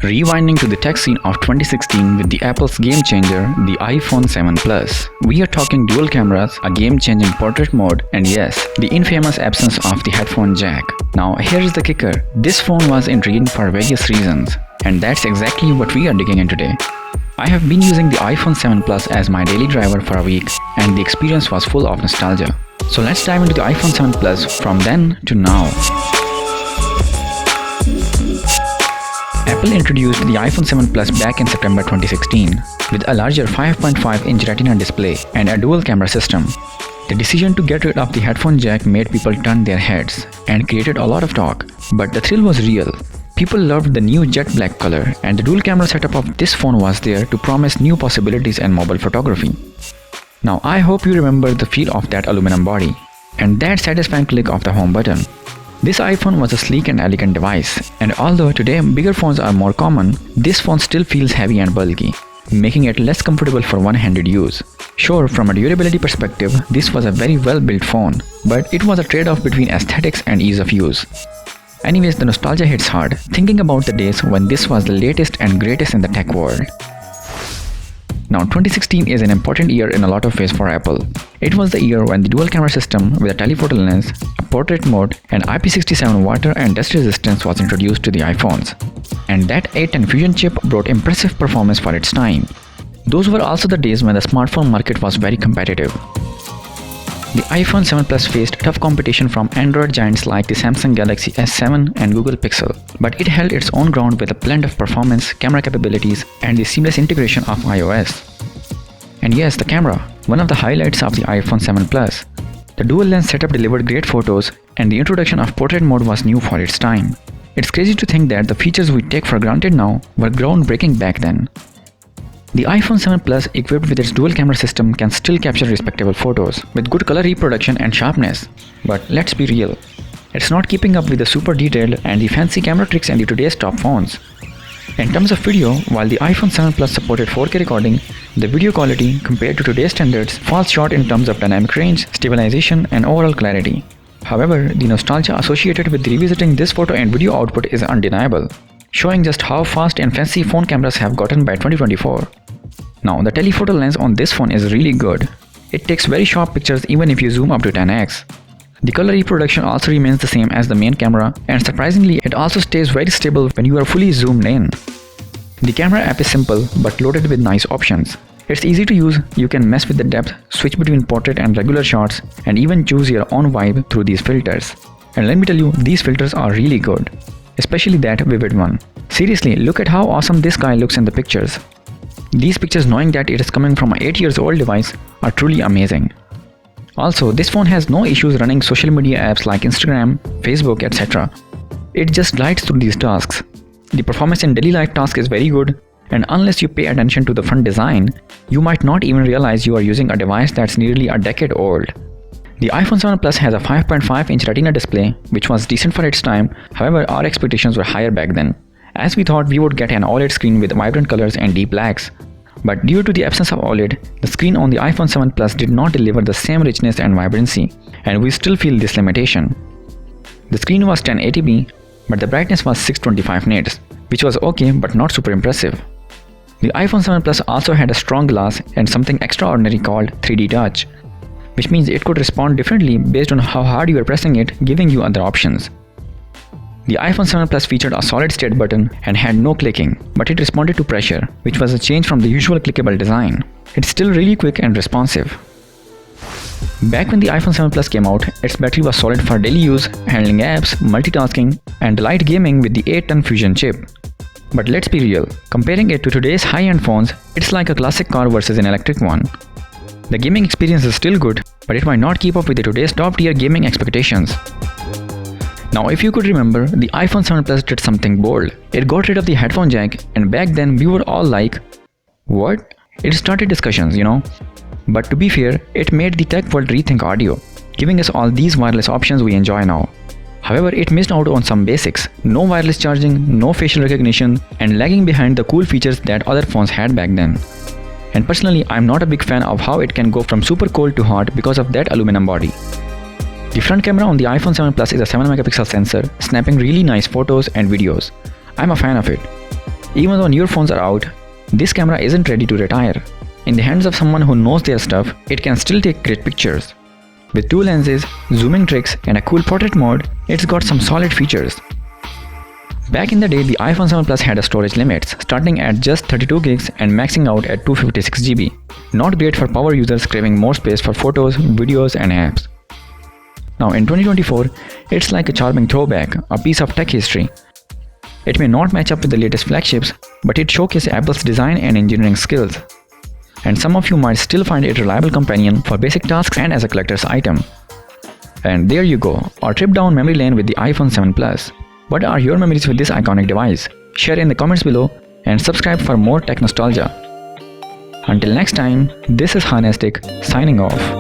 Rewinding to the tech scene of 2016 with the Apple's game changer, the iPhone 7 Plus. We are talking dual cameras, a game-changing portrait mode, and yes, the infamous absence of the headphone jack. Now here is the kicker. This phone was intriguing for various reasons, and that's exactly what we are digging in today. I have been using the iPhone 7 Plus as my daily driver for a week, and the experience was full of nostalgia. So let's dive into the iPhone 7 Plus from then to now. Apple introduced the iPhone 7 Plus back in September 2016 with a larger 5.5-inch Retina display and a dual camera system. The decision to get rid of the headphone jack made people turn their heads and created a lot of talk, but the thrill was real. People loved the new jet black color, and the dual camera setup of this phone was there to promise new possibilities in mobile photography. Now I hope you remember the feel of that aluminum body and that satisfying click of the home button. This iPhone was a sleek and elegant device, and although today bigger phones are more common, this phone still feels heavy and bulky, making it less comfortable for one-handed use. Sure, from a durability perspective, this was a very well-built phone, but it was a trade-off between aesthetics and ease of use. Anyways, the nostalgia hits hard, thinking about the days when this was the latest and greatest in the tech world. Now 2016 is an important year in a lot of ways for Apple. It was the year when the dual camera system with a telephoto lens, a portrait mode, and IP67 water and dust resistance was introduced to the iPhones. And that A10 Fusion chip brought impressive performance for its time. Those were also the days when the smartphone market was very competitive. The iPhone 7 Plus faced tough competition from Android giants like the Samsung Galaxy S7 and Google Pixel, but it held its own ground with a blend of performance, camera capabilities, and the seamless integration of iOS. And yes, the camera, one of the highlights of the iPhone 7 Plus. The dual lens setup delivered great photos, and the introduction of portrait mode was new for its time. It's crazy to think that the features we take for granted now were groundbreaking back then. The iPhone 7 Plus, equipped with its dual camera system, can still capture respectable photos with good color reproduction and sharpness. But let's be real, it's not keeping up with the super detailed and the fancy camera tricks in the today's top phones. In terms of video, while the iPhone 7 Plus supported 4K recording, the video quality compared to today's standards falls short in terms of dynamic range, stabilization, and overall clarity. However, the nostalgia associated with revisiting this photo and video output is undeniable, showing just how fast and fancy phone cameras have gotten by 2024. Now, the telephoto lens on this phone is really good. It takes very sharp pictures even if you zoom up to 10x. The color reproduction also remains the same as the main camera, and surprisingly, it also stays very stable when you are fully zoomed in. The camera app is simple but loaded with nice options. It's easy to use, you can mess with the depth, switch between portrait and regular shots, and even choose your own vibe through these filters. And let me tell you, these filters are really good, especially that vivid one. Seriously, look at how awesome this guy looks in the pictures. These pictures, knowing that it is coming from an 8-year-old device, are truly amazing. Also, this phone has no issues running social media apps like Instagram, Facebook, etc. It just glides through these tasks. The performance in daily life tasks is very good, and unless you pay attention to the front design, you might not even realize you are using a device that's nearly a decade old. The iPhone 7 Plus has a 5.5-inch Retina display, which was decent for its time. However, our expectations were higher back then, as we thought we would get an OLED screen with vibrant colors and deep blacks. But due to the absence of OLED, the screen on the iPhone 7 Plus did not deliver the same richness and vibrancy, and we still feel this limitation. The screen was 1080p, but the brightness was 625 nits, which was okay but not super impressive. The iPhone 7 Plus also had a strong glass and something extraordinary called 3D Touch, which means it could respond differently based on how hard you are pressing it, giving you other options. The iPhone 7 Plus featured a solid state button and had no clicking, but it responded to pressure, which was a change from the usual clickable design. It's still really quick and responsive. Back when the iPhone 7 Plus came out, its battery was solid for daily use, handling apps, multitasking, and light gaming with the A10 Fusion chip. But let's be real, comparing it to today's high-end phones, it's like a classic car versus an electric one. The gaming experience is still good, but it might not keep up with today's top-tier gaming expectations. Now, if you could remember, the iPhone 7 Plus did something bold. It got rid of the headphone jack, and back then we were all like, what? It started discussions, you know. But to be fair, it made the tech world rethink audio, giving us all these wireless options we enjoy now. However, it missed out on some basics: no wireless charging, no facial recognition, and lagging behind the cool features that other phones had back then. And personally, I'm not a big fan of how it can go from super cold to hot because of that aluminum body. The front camera on the iPhone 7 Plus is a 7-megapixel sensor, snapping really nice photos and videos. I'm a fan of it. Even though newer phones are out, this camera isn't ready to retire. In the hands of someone who knows their stuff, it can still take great pictures. With 2 lenses, zooming tricks, and a cool portrait mode, it's got some solid features. Back in the day, the iPhone 7 Plus had a storage limits, starting at just 32 gigs and maxing out at 256 GB. Not great for power users craving more space for photos, videos, and apps. Now in 2024, it's like a charming throwback, a piece of tech history. It may not match up with the latest flagships, but it showcases Apple's design and engineering skills. And some of you might still find it a reliable companion for basic tasks and as a collector's item. And there you go, our trip down memory lane with the iPhone 7 Plus. What are your memories with this iconic device? Share in the comments below and subscribe for more tech nostalgia. Until next time, this is Hanestic signing off.